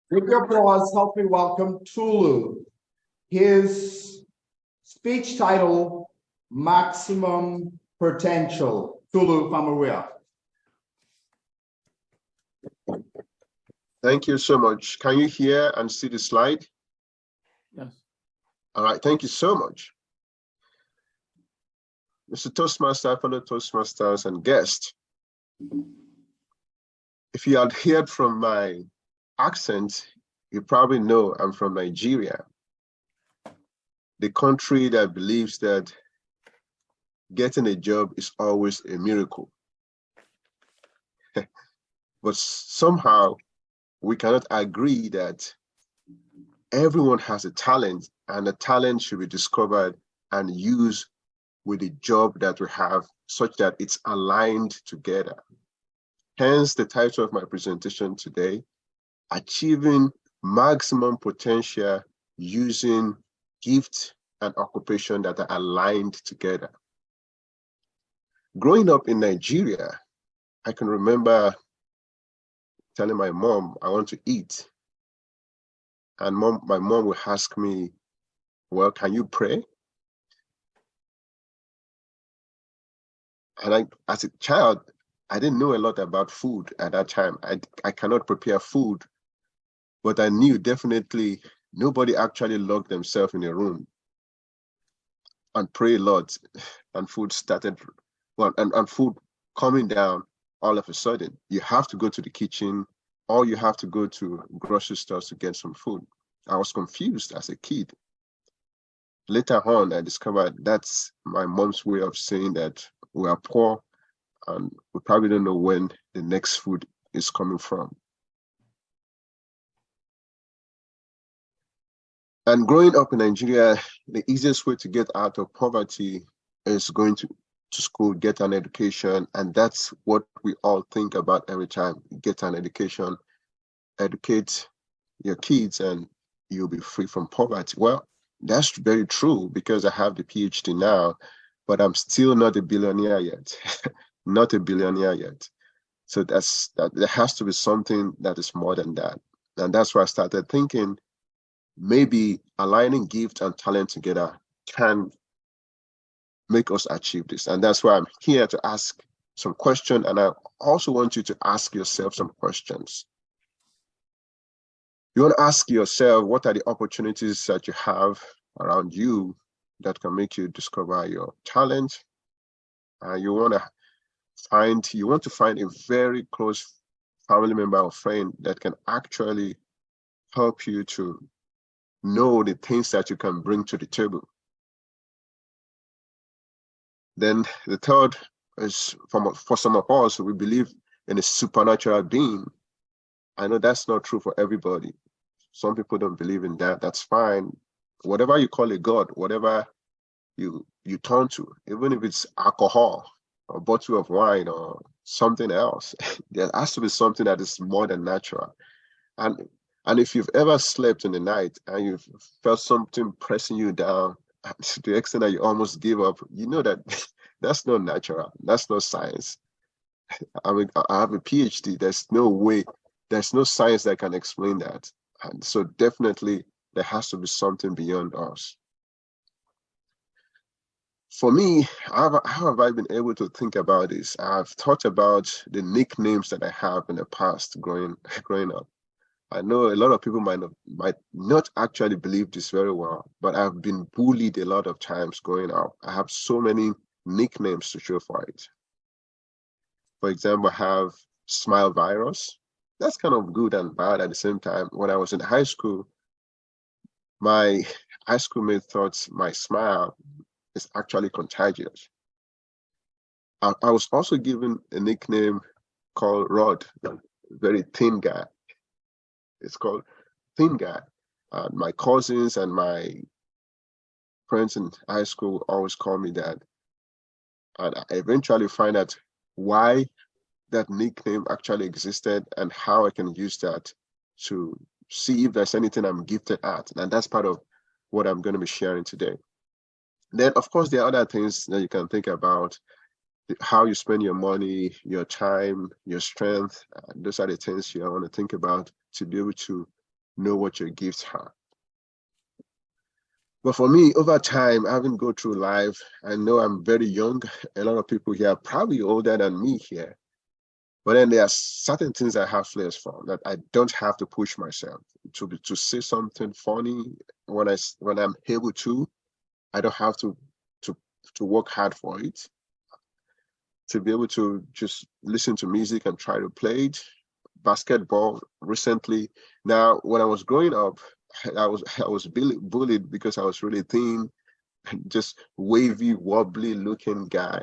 With your applause, help me welcome Tulu. His speech title, Maximum Potential. Tulu Famaria. Thank you so much. Can you hear and see the slide? Yes. All right, thank you so much. Mr. Toastmaster, fellow Toastmasters and guests. If you had heard from my accent, you probably know I'm from Nigeria, the country that believes that getting a job is always a miracle. But somehow we cannot agree that everyone has a talent, and the talent should be discovered and used with the job that we have such that it's aligned together. Hence the title of my presentation today, Achieving Maximum Potential Using Gifts and Occupation that are aligned together. Growing up in Nigeria, I can remember telling my mom, I want to eat. And my mom would ask me, well, can you pray? And as a child, I didn't know a lot about food at that time. I cannot prepare food, but I knew definitely nobody actually locked themselves in a room and pray a lot, and food started, well, and food coming down all of a sudden. You have to go to the kitchen, or you have to go to grocery stores to get some food. I was confused as a kid. Later on, I discovered that's my mom's way of saying that we are poor and we probably don't know when the next food is coming from. And growing up in Nigeria, the easiest way to get out of poverty is going to school, get an education, and that's what we all think about every time. Get an education, educate your kids, and you'll be free from poverty. Well, that's very true because I have the PhD now, but I'm still not a billionaire yet. Not a billionaire yet. So there has to be something that is more than that. And that's why I started thinking maybe aligning gift and talent together can make us achieve this. And that's why I'm here to ask some questions. And I also want you to ask yourself some questions. You want to ask yourself, what are the opportunities that you have around you that can make you discover your talent? You want to find a very close family member or friend that can actually help you to know the things that you can bring to the table. Then the third is, for some of us, we believe in a supernatural being. I know that's not true for everybody. Some people don't believe in that. That's fine. Whatever you call a God, whatever you turn to, even if it's alcohol or a bottle of wine or something else, there has to be something that is more than natural. And if you've ever slept in the night and you've felt something pressing you down to the extent that you almost give up, you know that that's not natural. That's not science. I mean, I have a PhD. There's no way, there's no science that can explain that. And so definitely there has to be something beyond us. For me, how have I been able to think about this? I've thought about the nicknames that I have in the past growing up. I know a lot of people might not actually believe this very well, but I've been bullied a lot of times growing up. I have so many nicknames to show for it. For example, I have Smile Virus. That's kind of good and bad at the same time. When I was in high school, my high schoolmate thought my smile is actually contagious. I was also given a nickname called Rod, very thin guy. It's called Thin Guy. My cousins and my friends in high school always call me that. And I eventually find out why that nickname actually existed and how I can use that to see if there's anything I'm gifted at. And that's part of what I'm going to be sharing today. Then, of course, there are other things that you can think about, how you spend your money, your time, your strength. Those are the things you want to think about to be able to know what your gifts are. But for me, over time, having go through life, I know I'm very young. A lot of people here are probably older than me here. But then there are certain things I have flares for that I don't have to push myself to say something funny when I'm able to. I don't have to work hard for it. To be able to just listen to music and try to play it. Basketball recently. Now, when I was growing up, I was bullied because I was really thin, just wavy, wobbly looking guy.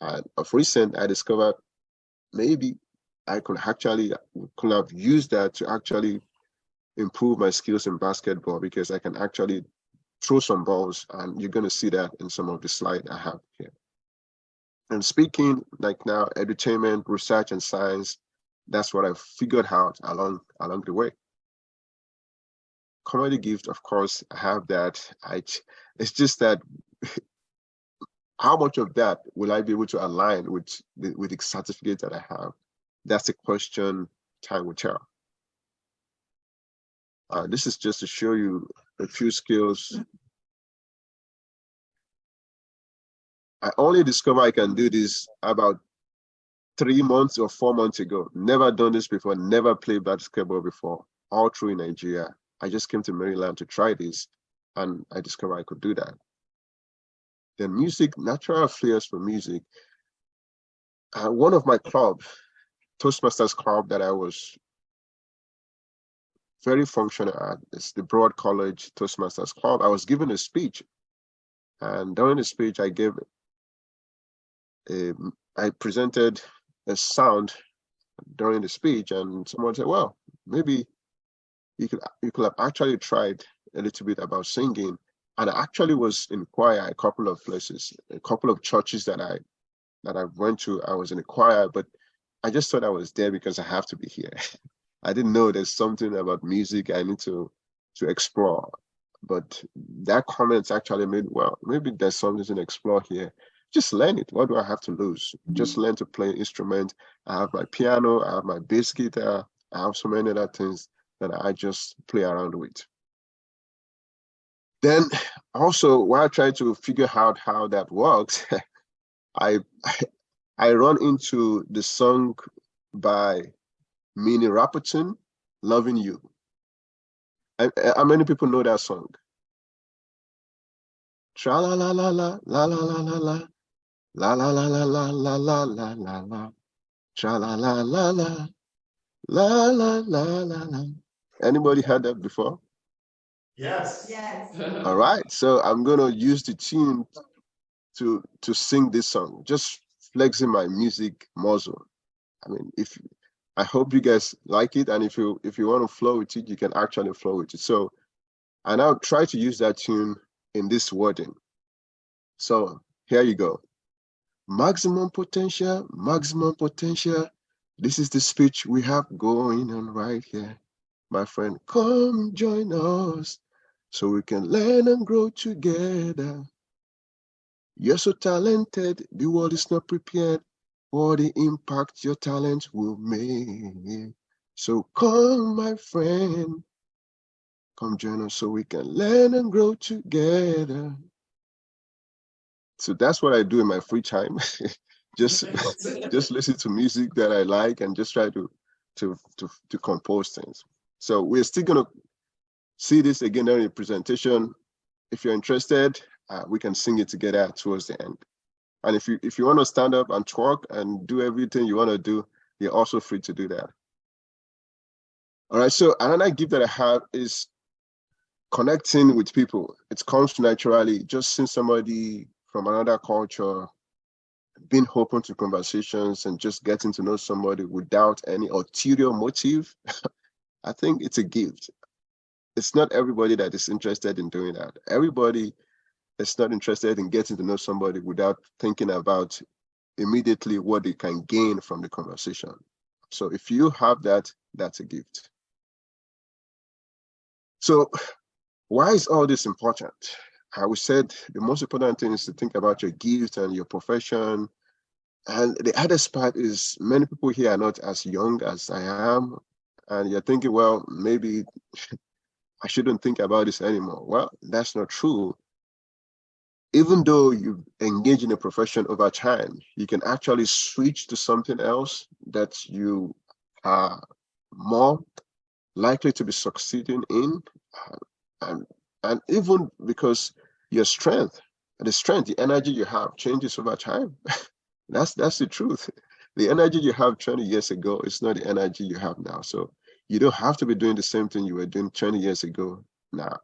And of recent, I discovered maybe I could have used that to actually improve my skills in basketball, because I can actually throw some balls, and you're going to see that in some of the slides I have here. And speaking like now, edutainment, research, and science, that's what I figured out along the way. Comedy gift, of course, I have that. It's just that how much of that will I be able to align with the certificate that I have? That's a question time will tell. This is just to show you a few skills. I only discovered I can do this about 3 months or 4 months ago. Never done this before, never played basketball before, all through in Nigeria. I just came to Maryland to try this, and I discovered I could do that. Then music, natural flares for music. One of my club, Toastmasters club, that I was very functional at, is the Broad College Toastmasters club. I was given a speech, and during the speech I presented a sound during the speech, and someone said, well, maybe you could have actually tried a little bit about singing. And I actually was in choir a couple of places, a couple of churches that I went to. I was in a choir, but I just thought I was there because I have to be here. I didn't know there's something about music I need to explore. But that comment actually made, well, maybe there's something to explore here. Just learn it. What do I have to lose? Just learn to play an instrument. I have my piano, I have my bass guitar, I have so many other things that I just play around with. Then also, while I try to figure out how that works, I run into the song by Minnie Riperton, Loving You. How many people know that song? Tra la la la la la la la la la la la la la la la la la la la tra la la la la la la la la la. Anybody heard that before? Yes. Yes. All right, so I'm gonna use the tune to sing this song, just flexing my music muscle. I mean, I hope you guys like it, and if you want to flow with it, you can actually flow with it. So I now try to use that tune in this wording. So here you go. Maximum potential, maximum potential. This is the speech we have going on right here. My friend, come join us so we can learn and grow together. You're so talented, the world is not prepared for the impact your talent will make. So come, my friend, come join us so we can learn and grow together. So that's what I do in my free time. just listen to music that I like and just try to compose things. So we're still gonna see this again during the presentation. If you're interested, we can sing it together towards the end. And if you want to stand up and twerk and do everything you want to do, you're also free to do that. All right, so another gift that I have is connecting with people. It comes naturally, just seeing somebody from another culture, being open to conversations and just getting to know somebody without any ulterior motive. I think it's a gift. It's not everybody that is interested in doing that. Everybody is not interested in getting to know somebody without thinking about immediately what they can gain from the conversation. So if you have that, that's a gift. So why is all this important? We said the most important thing is to think about your gift and your profession. And the other part is many people here are not as young as I am. And you're thinking, well, maybe I shouldn't think about this anymore. Well, that's not true. Even though you engage in a profession over time, you can actually switch to something else that you are more likely to be succeeding in, and even because your strength, the energy you have changes over time. That's the truth. The energy you have 20 years ago is not the energy you have now. So you don't have to be doing the same thing you were doing 20 years ago now.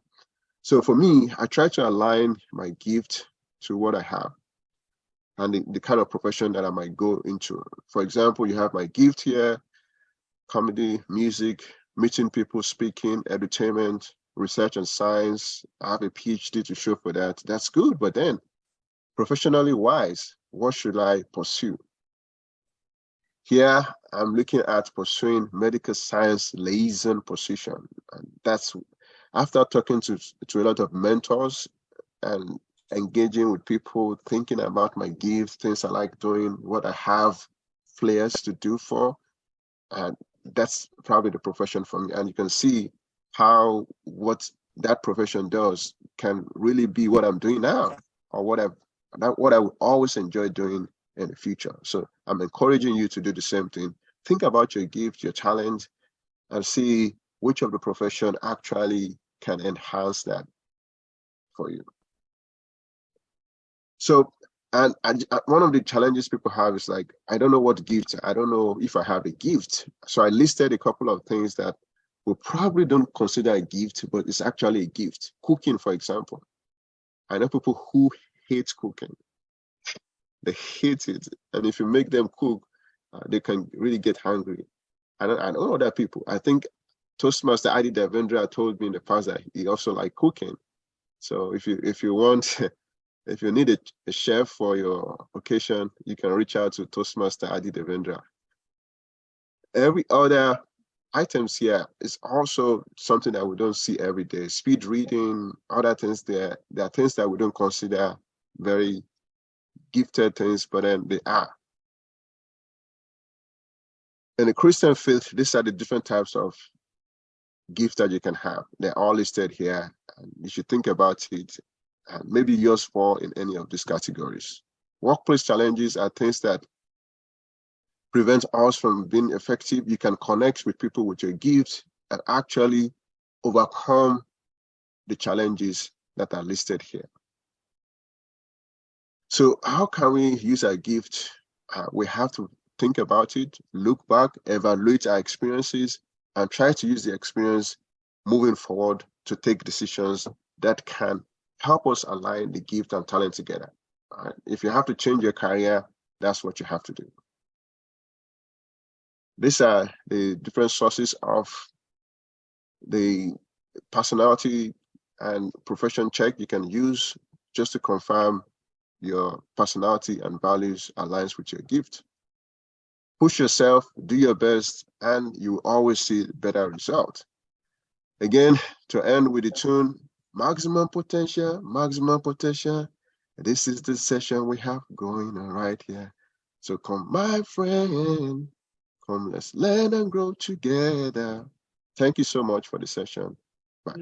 So for me, I try to align my gift to what I have and the kind of profession that I might go into. For example, you have my gift here: comedy, music, meeting people, speaking, entertainment, research and science. I have a PhD to show for that. That's good. But then professionally wise, what should I pursue? Here, I'm looking at pursuing medical science liaison position. And that's after talking to a lot of mentors and engaging with people, thinking about my gifts, things I like doing, what I have flares to do for. And that's probably the profession for me. And you can see how what that profession does can really be what I'm doing now, or what I would always enjoy doing in the future. So I'm encouraging you to do the same thing. Think about your gift, your talent, and see which of the profession actually can enhance that for you. So, and one of the challenges people have is like, I don't know what gift, I don't know if I have a gift. So I listed a couple of things that we probably don't consider a gift, but it's actually a gift. Cooking, for example. I know people who hate cooking. They hate it. And if you make them cook, they can really get hungry. I know other people. I think Toastmaster Adi Devendra told me in the past that he also likes cooking. So if you want, if you need a chef for your occasion, you can reach out to Toastmaster Adi Devendra. Every other items here is also something that we don't see every day. Speed reading, other things there are things that we don't consider very gifted things, but then they are. In the Christian faith, these are the different types of gifts that you can have. They're all listed here, and you should think about it, and maybe yours fall in any of these categories. Workplace challenges are things that prevent us from being effective. You can connect with people with your gifts and actually overcome the challenges that are listed here. So how can we use our gift? We have to think about it, look back, evaluate our experiences, and try to use the experience moving forward to take decisions that can help us align the gift and talent together. If you have to change your career, that's what you have to do. These are the different sources of the personality and profession check you can use just to confirm your personality and values aligns with your gift. Push yourself, do your best, and you will always see better results. Again, to end with the tune, maximum potential, maximum potential. This is the session we have going on right here. So come, my friend, come, let's learn and grow together. Thank you so much for the session. Bye.